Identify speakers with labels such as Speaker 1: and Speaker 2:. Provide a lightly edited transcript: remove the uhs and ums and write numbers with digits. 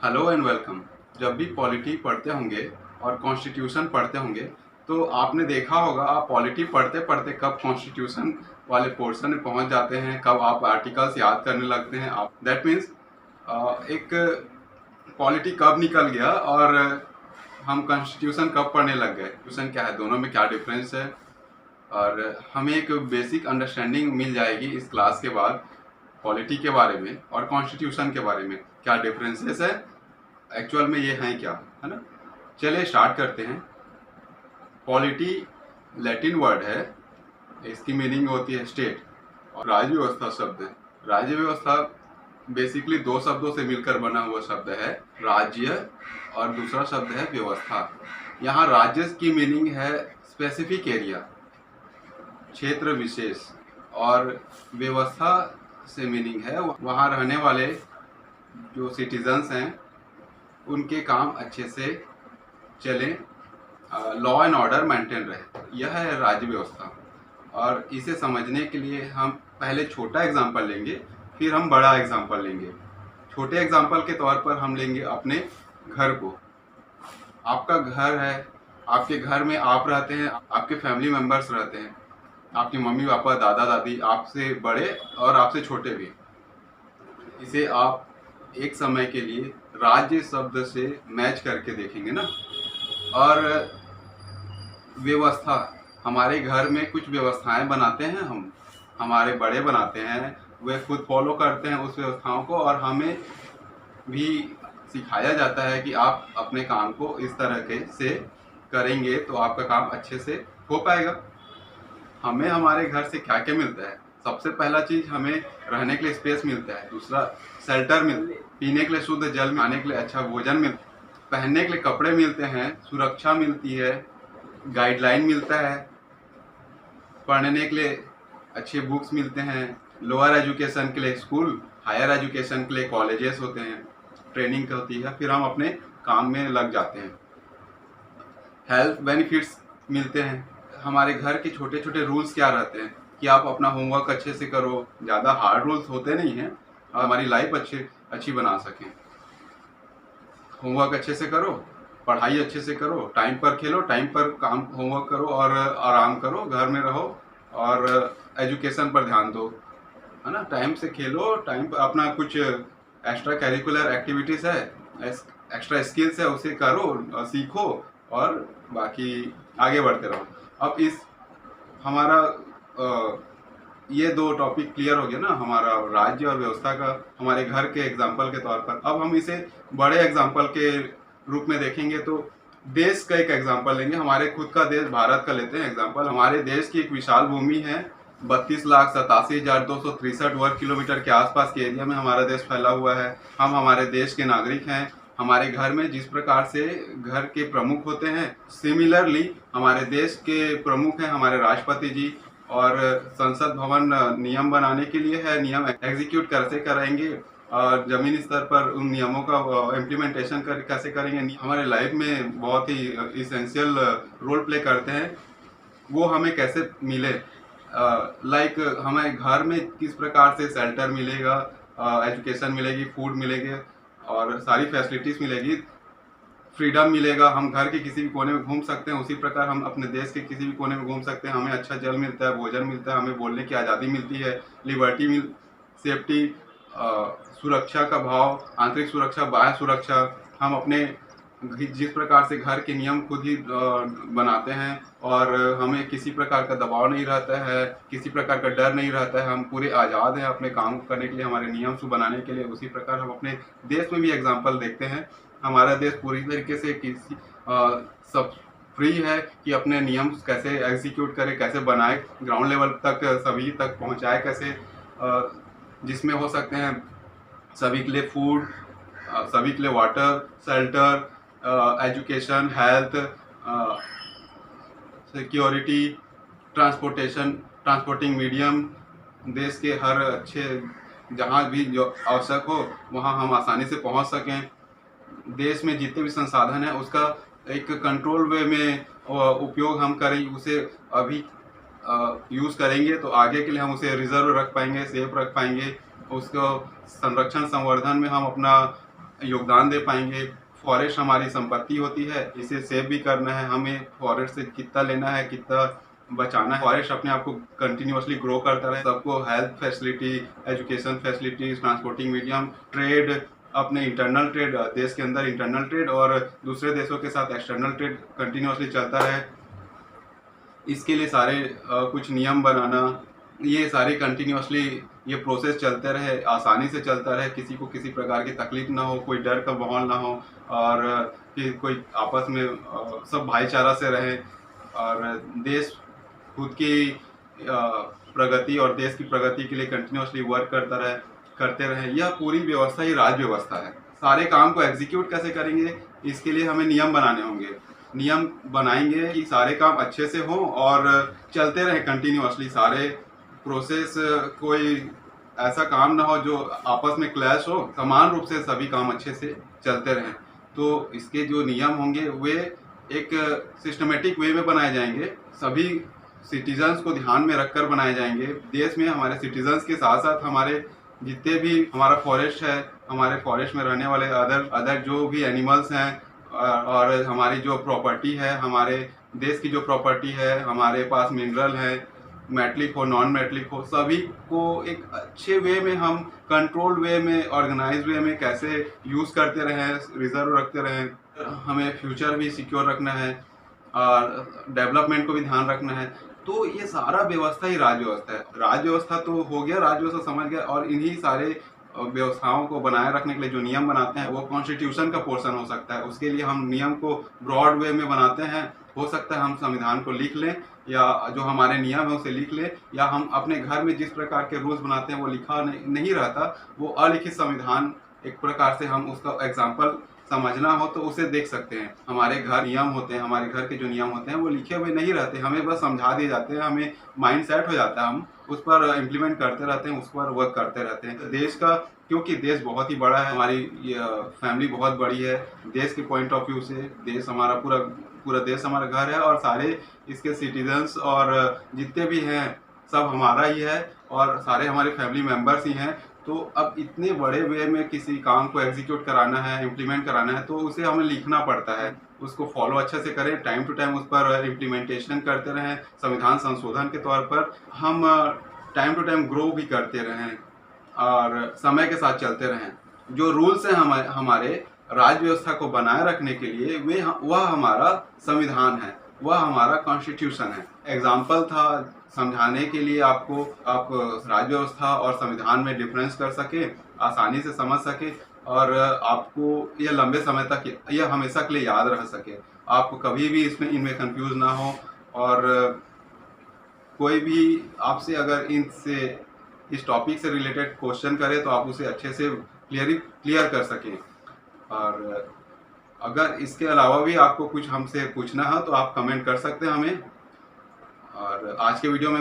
Speaker 1: Hello and welcome. जब भी polity पढ़ते होंगे और कॉन्स्टिट्यूशन पढ़ते होंगे तो आपने देखा होगा आप पॉलिटी पढ़ते पढ़ते कब कॉन्स्टिट्यूशन वाले पोर्शन में पहुंच जाते हैं, कब आप आर्टिकल्स याद करने लगते हैं। आप दैट मीन्स एक पॉलिटी कब निकल गया और हम कॉन्स्टिट्यूशन कब पढ़ने लग गए। कॉन्स्टिट्यूशन क्या है, दोनों में क्या डिफरेंस है, और हमें एक बेसिक अंडरस्टैंडिंग मिल जाएगी इस क्लास के बाद पॉलिटी के बारे में और कॉन्स्टिट्यूशन के बारे में क्या डिफरेंसेस है, एक्चुअल में ये हैं क्या, है ना। चलिए स्टार्ट करते हैं। पॉलिटी लैटिन वर्ड है, इसकी मीनिंग होती है स्टेट, और राज्य व्यवस्था शब्द है। राज्य व्यवस्था बेसिकली दो शब्दों से मिलकर बना हुआ शब्द है, राज्य और दूसरा शब्द है व्यवस्था। यहाँ राज्य की मीनिंग है स्पेसिफिक एरिया, क्षेत्र विशेष, और व्यवस्था से मीनिंग है वहाँ रहने वाले जो सिटीजन्स हैं उनके काम अच्छे से चलें, लॉ एंड ऑर्डर मेंटेन रहे। यह है राज्य व्यवस्था। और इसे समझने के लिए हम पहले छोटा एग्जांपल लेंगे, फिर हम बड़ा एग्जांपल लेंगे। छोटे एग्जांपल के तौर पर हम लेंगे अपने घर को। आपका घर है, आपके घर में आप रहते हैं, आपके फैमिली मेम्बर्स रहते हैं, आपके मम्मी पापा, दादा दादी, आपसे बड़े और आपसे छोटे भी। इसे आप एक समय के लिए राज्य शब्द से मैच करके देखेंगे ना। और व्यवस्था, हमारे घर में कुछ व्यवस्थाएं बनाते हैं हम, हमारे बड़े बनाते हैं, वे खुद फॉलो करते हैं उस व्यवस्थाओं को, और हमें भी सिखाया जाता है कि आप अपने काम को इस तरह के से करेंगे तो आपका काम अच्छे से हो पाएगा। हमें हमारे घर से क्या क्या मिलता है? सबसे पहला चीज, हमें रहने के लिए स्पेस मिलता है। दूसरा, शेल्टर मिलता है, पीने के लिए शुद्ध जल, खाने के लिए अच्छा भोजन मिलता है, पहनने के लिए कपड़े मिलते हैं, सुरक्षा मिलती है, गाइडलाइन मिलता है, पढ़ने के लिए अच्छे बुक्स मिलते हैं, लोअर एजुकेशन के लिए स्कूल, हायर एजुकेशन के लिए कॉलेजेस होते हैं, ट्रेनिंग होती है, फिर हम अपने काम में लग जाते हैं। हेल्थ बेनिफिट्स मिलते हैं। हमारे घर के छोटे छोटे रूल्स क्या रहते हैं कि आप अपना होमवर्क अच्छे से करो, ज़्यादा हार्ड रूल्स होते नहीं हैं, हमारी लाइफ अच्छी बना सकें। होमवर्क अच्छे से करो, पढ़ाई अच्छे से करो, टाइम पर खेलो, टाइम पर काम होमवर्क करो और आराम करो, घर में रहो और एजुकेशन पर ध्यान दो, है ना। टाइम से खेलो, टाइम पर अपना कुछ एक्स्ट्रा करिकुलर एक्टिविटीज़ है, एक्स्ट्रा स्किल्स है, उसे करो, सीखो और बाकी आगे बढ़ते रहो। अब इस हमारा ये दो टॉपिक क्लियर हो गया ना, हमारा राज्य और व्यवस्था का हमारे घर के एग्जाम्पल के तौर पर। अब हम इसे बड़े एग्जाम्पल के रूप में देखेंगे तो देश का एक एग्जाम्पल लेंगे। हमारे खुद का देश भारत का लेते हैं एग्जाम्पल। हमारे देश की एक विशाल भूमि है, 32,87,263 वर्ग किलोमीटर के आसपास के एरिया में हमारा देश फैला हुआ है। हम हमारे देश के नागरिक हैं। हमारे घर में जिस प्रकार से घर के प्रमुख होते हैं, सिमिलरली हमारे देश के प्रमुख हैं हमारे राष्ट्रपति जी, और संसद भवन नियम बनाने के लिए है, नियम एग्जीक्यूट कैसे करेंगे और जमीनी स्तर पर उन नियमों का इम्प्लीमेंटेशन कैसे करेंगे, हमारे लाइफ में बहुत ही इसेंशियल रोल प्ले करते हैं। वो हमें कैसे मिले, लाइक हमें घर में किस प्रकार से शेल्टर मिलेगा, एजुकेशन मिलेगी, फूड मिलेगी और सारी फैसिलिटीज़ मिलेगी, फ्रीडम मिलेगा, हम घर के किसी भी कोने में घूम सकते हैं, उसी प्रकार हम अपने देश के किसी भी कोने में घूम सकते हैं। हमें अच्छा जल मिलता है, भोजन मिलता है, हमें बोलने की आज़ादी मिलती है, लिबर्टी सेफ्टी, सुरक्षा का भाव, आंतरिक सुरक्षा, बाह्य सुरक्षा। हम अपने जिस प्रकार से घर के नियम खुद ही बनाते हैं और हमें किसी प्रकार का दबाव नहीं रहता है, किसी प्रकार का डर नहीं रहता है, हम पूरे आज़ाद हैं अपने काम करने के लिए, हमारे नियम बनाने के लिए। उसी प्रकार हम अपने देश में भी एग्जाम्पल देखते हैं। हमारा देश पूरी तरीके से किसी सब फ्री है कि अपने नियम कैसे एग्जीक्यूट करे, कैसे बनाए, ग्राउंड लेवल तक सभी तक पहुंचाए कैसे, जिसमें हो सकते हैं सभी के लिए फूड, सभी के लिए water, shelter, education, health, security, transporting medium, देश के हर अच्छे जहाँ भी जो आवश्यक हो वहाँ हम आसानी से पहुँच सकें। देश में जितने भी संसाधन है उसका एक कंट्रोल वे में उपयोग हम करें, उसे अभी यूज़ करेंगे तो आगे के लिए हम उसे रिजर्व रख पाएंगे, सेफ रख पाएंगे। उसको संरक्षण संवर्धन में हम अपना योगदान दे पाएंगे। फॉरेस्ट हमारी संपत्ति होती है, इसे सेव भी करना है हमें। फॉरेस्ट से कितना लेना है, कितना बचाना है। फॉरेस्ट अपने आप को कंटिन्यूअसली ग्रो करता रहे, सबको health facility, education facilities, transporting medium, trade, अपने इंटरनल ट्रेड, देश के अंदर इंटरनल ट्रेड और दूसरे देशों के साथ एक्सटर्नल ट्रेड कंटिन्यूअसली चलता रहे। इसके लिए सारे कुछ नियम बनाना, ये सारे कंटिन्यूअसली ये प्रोसेस चलते रहे, आसानी से चलता रहे, किसी को किसी प्रकार की तकलीफ ना हो, कोई डर का माहौल ना हो, और कि कोई आपस में सब भाईचारा से रहे, और देश खुद की प्रगति और देश की प्रगति के लिए कंटिन्यूअसली वर्क करते रहे। यह पूरी व्यवस्था ही राज व्यवस्था है। सारे काम को एग्जीक्यूट कैसे करेंगे, इसके लिए हमें नियम बनाने होंगे। नियम बनाएंगे कि सारे काम अच्छे से हों और चलते रहे कंटिन्यूअसली सारे प्रोसेस। कोई ऐसा काम ना हो जो आपस में क्लैश हो, समान रूप से सभी काम अच्छे से चलते रहें। तो इसके जो नियम होंगे वे एक सिस्टमेटिक वे में बनाए जाएंगे, सभी सिटीजन्स को ध्यान में रखकर बनाए जाएंगे। देश में हमारे सिटीजन्स के साथ साथ हमारे जितने भी हमारा फॉरेस्ट है, हमारे फॉरेस्ट में रहने वाले अदर जो भी एनिमल्स हैं, और हमारी जो प्रॉपर्टी है, हमारे देश की जो प्रॉपर्टी है, हमारे पास मिनरल है, मेटलिक हो नॉन मेटलिक हो, सभी को एक अच्छे वे में हम कंट्रोल्ड वे में, ऑर्गेनाइज वे में कैसे यूज़ करते रहें, रिजर्व रखते रहें। हमें फ्यूचर भी सिक्योर रखना है और डेवलपमेंट को भी ध्यान रखना है। तो ये सारा व्यवस्था ही राज व्यवस्था है। राज व्यवस्था तो हो गया, राज व्यवस्था समझ गया, और इन्हीं सारे व्यवस्थाओं को बनाए रखने के लिए जो नियम बनाते हैं वो कॉन्स्टिट्यूशन का पोर्शन हो सकता है। उसके लिए हम नियम को ब्रॉड वे में बनाते हैं। हो सकता है हम संविधान को लिख लें, या जो हमारे नियम है उसे लिख लें, या हम अपने घर में जिस प्रकार के रूल्स बनाते हैं वो लिखा नहीं रहता, वो अलिखित संविधान एक प्रकार से हम उसका एग्जाम्पल समझना हो तो उसे देख सकते हैं। हमारे घर नियम होते हैं, हमारे घर के जो नियम होते हैं वो लिखे हुए नहीं रहते, हमें बस समझा दिए जाते हैं, हमें माइंड सेट हो जाता है, हम उस पर इम्प्लीमेंट करते रहते हैं, उस पर वर्क करते रहते हैं। देश का, क्योंकि देश बहुत ही बड़ा है, हमारी फैमिली बहुत बड़ी है, देश के पॉइंट ऑफ व्यू से देश हमारा पूरा देश हमारा घर है, और सारे इसके सिटीजन्स और जितने भी हैं सब हमारा ही है, और सारे हमारे फैमिली मेम्बर्स ही हैं। तो अब इतने बड़े वे में किसी काम को एग्जीक्यूट कराना है, इम्प्लीमेंट कराना है, तो उसे हमें लिखना पड़ता है, उसको फॉलो अच्छे से करें, टाइम टू टाइम उस पर इम्प्लीमेंटेशन करते रहें। संविधान संशोधन के तौर पर हम टाइम टू टाइम ग्रो भी करते रहें और समय के साथ चलते रहें। जो रूल्स हैं हमारे राज्य व्यवस्था को बनाए रखने के लिए, वह हमारा संविधान है, वह हमारा कॉन्स्टिट्यूशन है। एग्जाम्पल था समझाने के लिए आपको, आप राज्य व्यवस्था और संविधान में डिफरेंस कर सके, आसानी से समझ सके, और आपको यह लंबे समय तक, यह हमेशा के लिए याद रह सके। आप कभी भी इनमें कंफ्यूज ना हो, और कोई भी आपसे अगर इस टॉपिक से रिलेटेड क्वेश्चन करे तो आप उसे अच्छे से क्लियर कर सकें। और अगर इसके अलावा भी आपको कुछ हमसे पूछना है तो आप कमेंट कर सकते हैं हमें। और आज के वीडियो में